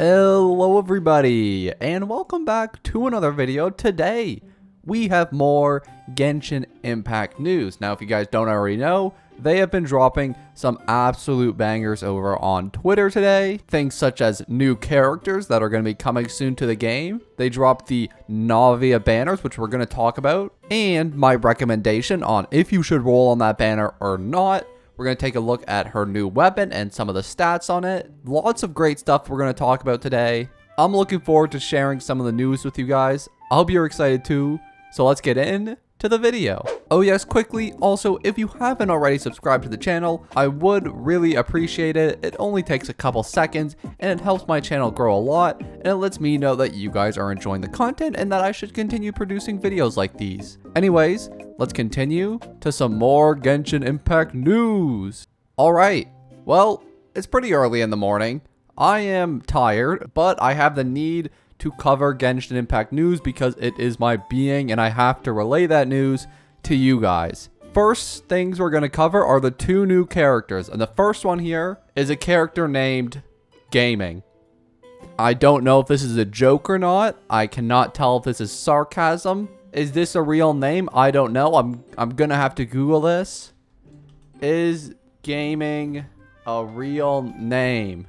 Hello everybody, and welcome back to another video. Today, we have more Genshin Impact news. Now, if you guys don't already know, they have been dropping some absolute bangers over on Twitter today. Things such as new characters that are going to be coming soon to the game. They dropped the NAVIA banners, which we're going to talk about, and my recommendation on if you should roll on that banner or not. We're going to take a look at her new weapon and some of the stats on it. Lots of great stuff we're going to talk about today. I'm looking forward to sharing some of the news with you guys. I hope you're excited too. So let's get into the video. Oh yes, quickly, also, if you haven't already subscribed to the channel, I would really appreciate it. It only takes a couple seconds and it helps my channel grow a lot, and it lets me know that you guys are enjoying the content and that I should continue producing videos like these. Anyways, let's continue to some more Genshin Impact news. Alright, well, it's pretty early in the morning. I am tired, but I have the need to cover Genshin Impact news because it is my being and I have to relay that news to you guys. First things we're going to cover are the two new characters, and the first one here is a character named Gaming. I don't know if this is a joke or not. I cannot tell if this is sarcasm. Is this a real name? I don't know. I'm going to have to Google this. Is Gaming a real name?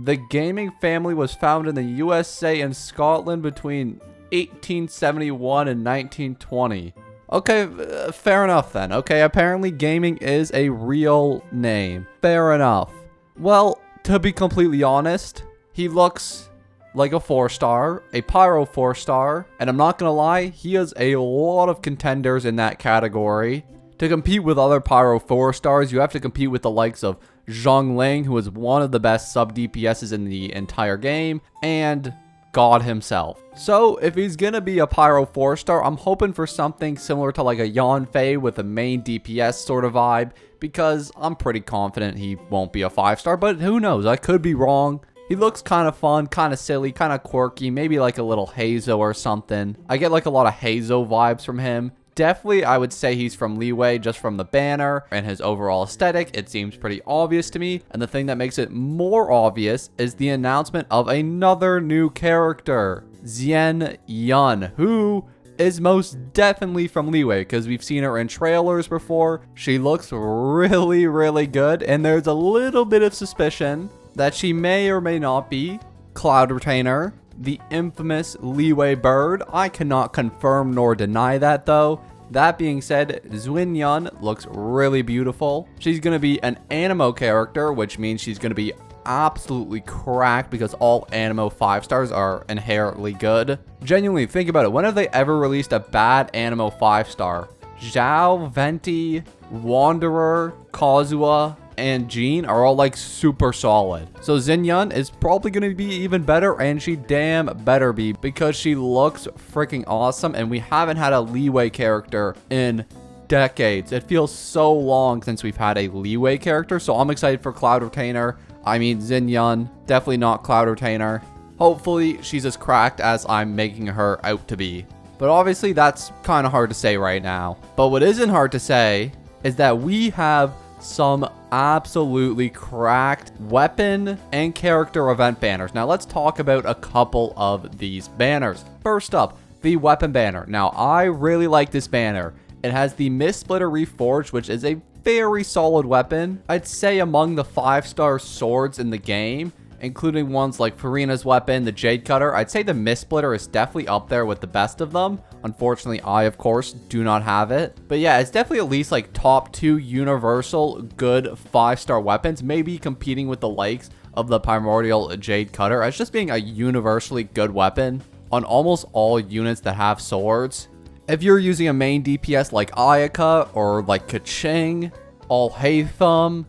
The Gaming family was founded in the USA and Scotland between 1871 and 1920. Okay, fair enough then. Okay, apparently Gaming is a real name. Fair enough. Well, to be completely honest, he looks like a 4-star, a Pyro 4-star, and I'm not gonna lie, he has a lot of contenders in that category. To compete with other Pyro 4-stars, you have to compete with the likes of Zhongling, who is one of the best sub DPSs in the entire game, and God himself. So if he's gonna be a Pyro 4-star, I'm hoping for something similar to like a Yanfei with a main DPS sort of vibe, because I'm pretty confident he won't be a 5-star, but who knows, I could be wrong. He looks kind of fun, kind of silly, kind of quirky, maybe like a little Hazo or something. I get like a lot of Hazo vibes from him. Definitely, I would say he's from Leeway just from the banner and his overall aesthetic. It seems pretty obvious to me. And the thing that makes it more obvious is the announcement of another new character, Xianyun, who is most definitely from Leeway because we've seen her in trailers before. She looks really, really good. And there's a little bit of suspicion that she may or may not be Cloud Retainer, the infamous Leeway bird. I cannot confirm nor deny that though. That being said, Xianyun looks really beautiful. She's going to be an Animo character, which means she's going to be absolutely cracked because all Animo 5-stars are inherently good. Genuinely, think about it. When have they ever released a bad Animo 5-star? Zhao, Venti, Wanderer, Kazuha, and Jean are all like super solid. So Xianyun is probably going to be even better, and she damn better be, because she looks freaking awesome and we haven't had a Leeway character in decades. It feels so long since we've had a Leeway character, so I'm excited for Cloud Retainer. I mean Xianyun, definitely not Cloud Retainer. Hopefully she's as cracked as I'm making her out to be. But obviously that's kind of hard to say right now. But what isn't hard to say is that we have some absolutely cracked weapon and character event banners. Now let's talk about a couple of these banners. First up, the weapon banner. Now I really like this banner. It has the Mist Splitter Reforged, which is a very solid weapon. I'd say among the 5-star swords in the game, including ones like Farina's weapon, the Jade Cutter, I'd say the Mist Splitter is definitely up there with the best of them. Unfortunately, I, of course, do not have it. But yeah, it's definitely at least like top 2 universal good 5-star weapons, maybe competing with the likes of the Primordial Jade Cutter as just being a universally good weapon on almost all units that have swords. If you're using a main DPS like Ayaka or like Kaching, Alhaitham,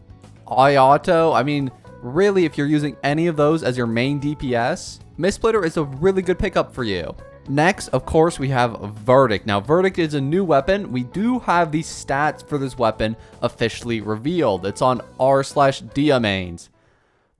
Ayato, I mean, really, if you're using any of those as your main DPS, Mist Splitter is a really good pickup for you. Next, of course, we have Verdict. Now, Verdict is a new weapon. We do have the stats for this weapon officially revealed. It's on r/Dia mains.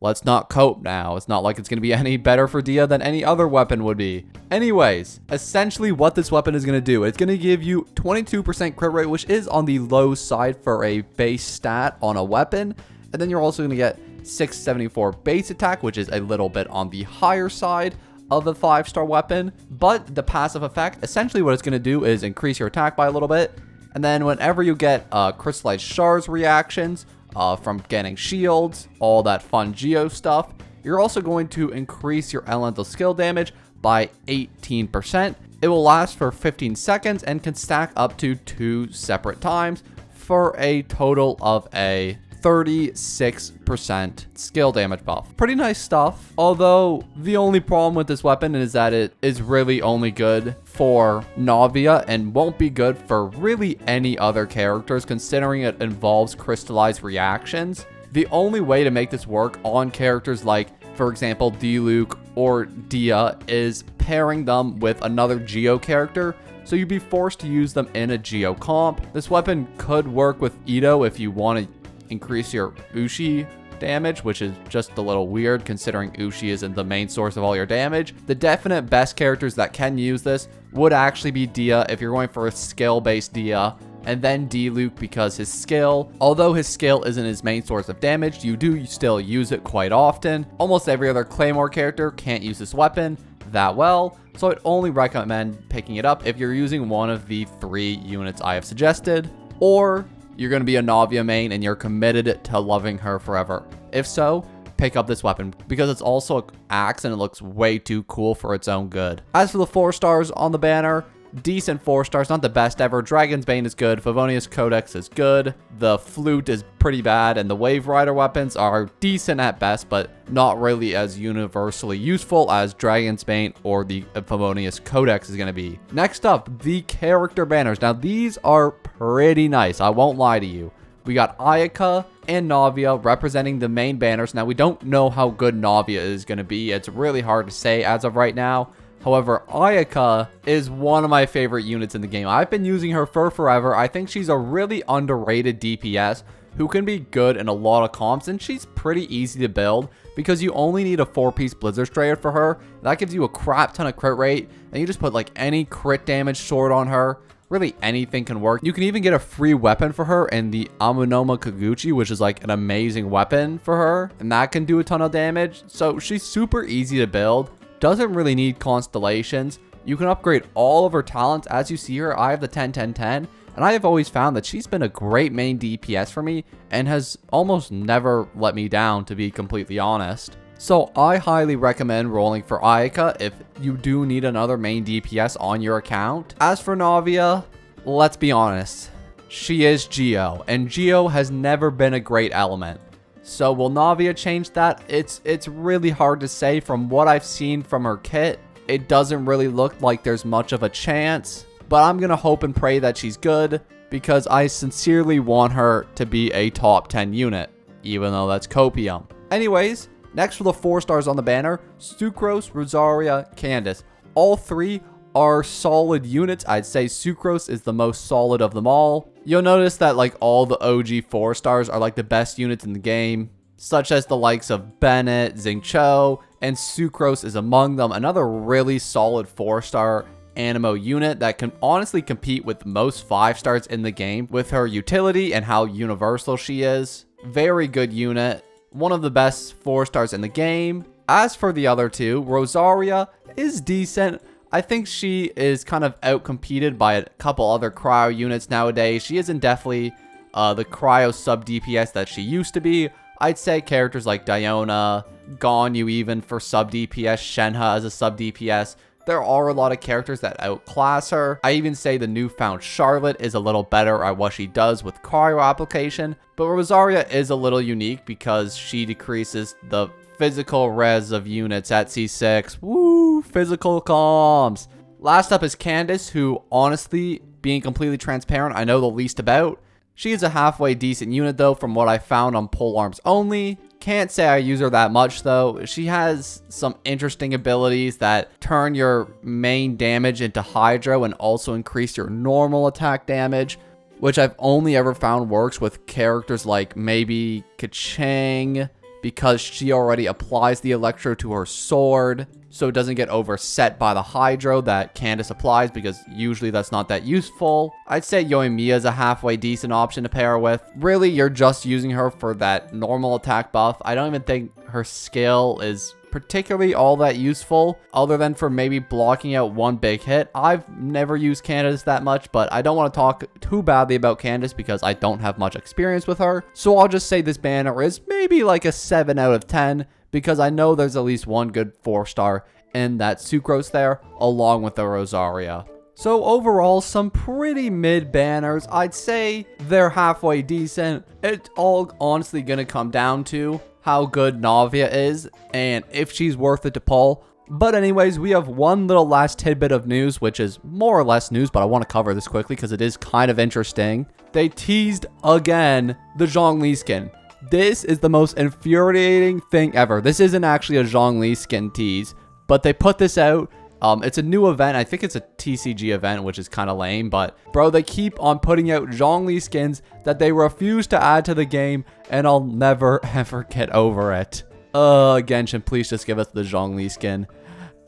Let's not cope now. It's not like it's going to be any better for Dia than any other weapon would be. Anyways, essentially what this weapon is going to do, it's going to give you 22% crit rate, which is on the low side for a base stat on a weapon. And then you're also going to get 674 base attack, which is a little bit on the higher side of the 5-star weapon. But the passive effect, essentially what it's going to do is increase your attack by a little bit. And then whenever you get crystallized shards reactions from getting shields, all that fun Geo stuff, you're also going to increase your elemental skill damage by 18%. It will last for 15 seconds and can stack up to 2 separate times for a total of a 36% skill damage buff. Pretty nice stuff. Although the only problem with this weapon is that it is really only good for NAVIA and won't be good for really any other characters, considering it involves crystallized reactions. The only way to make this work on characters like, for example, Diluc or Dia is pairing them with another Geo character, so you'd be forced to use them in a Geo comp. This weapon could work with Ito if you want to increase your Ushi damage, which is just a little weird considering Ushi isn't the main source of all your damage. The definite best characters that can use this would actually be Dia if you're going for a skill-based Dia, and then Diluc because his skill, although his skill isn't his main source of damage, you do still use it quite often. Almost every other Claymore character can't use this weapon that well, so I'd only recommend picking it up if you're using one of the 3 units I have suggested, or you're going to be a NAVIA main and you're committed to loving her forever. If so, pick up this weapon because it's also an axe and it looks way too cool for its own good. As for the 4 stars on the banner, decent 4 stars, not the best ever. Dragon's Bane is good, Favonius Codex is good, the Flute is pretty bad, and the Wave Rider weapons are decent at best, but not really as universally useful as Dragon's Bane or the Favonius Codex is going to be. Next up, the character banners. Now these are pretty nice, I won't lie to you. We got Ayaka and NAVIA representing the main banners. Now we don't know how good NAVIA is going to be, it's really hard to say as of right now. However, Ayaka is one of my favorite units in the game. I've been using her for forever. I think she's a really underrated DPS who can be good in a lot of comps, and she's pretty easy to build because you only need a 4-piece Blizzard Strider for her. That gives you a crap ton of crit rate, and you just put like any crit damage sword on her. Really anything can work. You can even get a free weapon for her in the Amunoma Kaguchi, which is like an amazing weapon for her, and that can do a ton of damage. So she's super easy to build. Doesn't really need constellations. You can upgrade all of her talents as you see her. I have the 10-10-10, and I have always found that she's been a great main DPS for me and has almost never let me down, to be completely honest. So I highly recommend rolling for Ayaka if you do need another main DPS on your account. As for NAVIA, let's be honest, she is Geo, and Geo has never been a great element. So will NAVIA change that? It's really hard to say. From what I've seen from her kit, it doesn't really look like there's much of a chance. But I'm going to hope and pray that she's good because I sincerely want her to be a top 10 unit, even though that's copium. Anyways, next for the 4 stars on the banner, Sucrose, Rosaria, Candace. All 3 are solid units. I'd say Sucrose is the most solid of them all. You'll notice that like all the OG 4 stars are like the best units in the game, such as the likes of Bennett, Xingqiu, and Sucrose is among them. Another really solid 4-star Animo unit that can honestly compete with most 5 stars in the game with her utility and how universal she is. Very good unit. One of the best 4 stars in the game. As for the other 2, Rosaria is decent. I think she is kind of outcompeted by a couple other cryo units nowadays. She isn't definitely the cryo sub DPS that she used to be. I'd say characters like Diona, Ganyu even for sub DPS, Shenhe as a sub DPS. There are a lot of characters that outclass her. I even say the newfound Charlotte is a little better at what she does with cryo application. But Rosaria is a little unique because she decreases the physical res of units at C6. Woo, physical comms. Last up is Candace, who honestly, being completely transparent, I know the least about. She is a halfway decent unit though from what I found on polearms only. Can't say I use her that much though. She has some interesting abilities that turn your main damage into Hydro and also increase your normal attack damage, which I've only ever found works with characters like maybe Kachang, because she already applies the Electro to her sword, so it doesn't get overset by the Hydro that Candace applies, because usually that's not that useful. I'd say Yoimiya is a halfway decent option to pair with. Really, you're just using her for that normal attack buff. I don't even think her skill is particularly all that useful, other than for maybe blocking out one big hit. I've never used Candace that much, but I don't want to talk too badly about Candace because I don't have much experience with her. So I'll just say this banner is maybe like a 7 out of 10, because I know there's at least one good 4-star in that Sucrose there, along with the Rosaria. So overall, some pretty mid banners. I'd say they're halfway decent. It's all honestly gonna come down to how good NAVIA is and if she's worth it to pull. But anyways, we have one little last tidbit of news, which is more or less news, but I want to cover this quickly because it is kind of interesting. They teased again the Zhongli skin. This is the most infuriating thing ever. This isn't actually a Zhongli skin tease, but they put this out. It's a new event. I think it's a TCG event, which is kind of lame, but bro, they keep on putting out Zhongli skins that they refuse to add to the game, and I'll never ever get over it. Genshin, please just give us the Zhongli skin.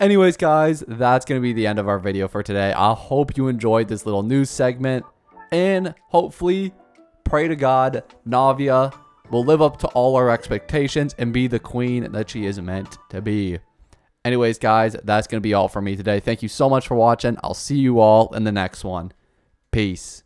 Anyways, guys, that's going to be the end of our video for today. I hope you enjoyed this little news segment, and hopefully, pray to God, NAVIA will live up to all our expectations and be the queen that she is meant to be. Anyways, guys, that's going to be all for me today. Thank you so much for watching. I'll see you all in the next one. Peace.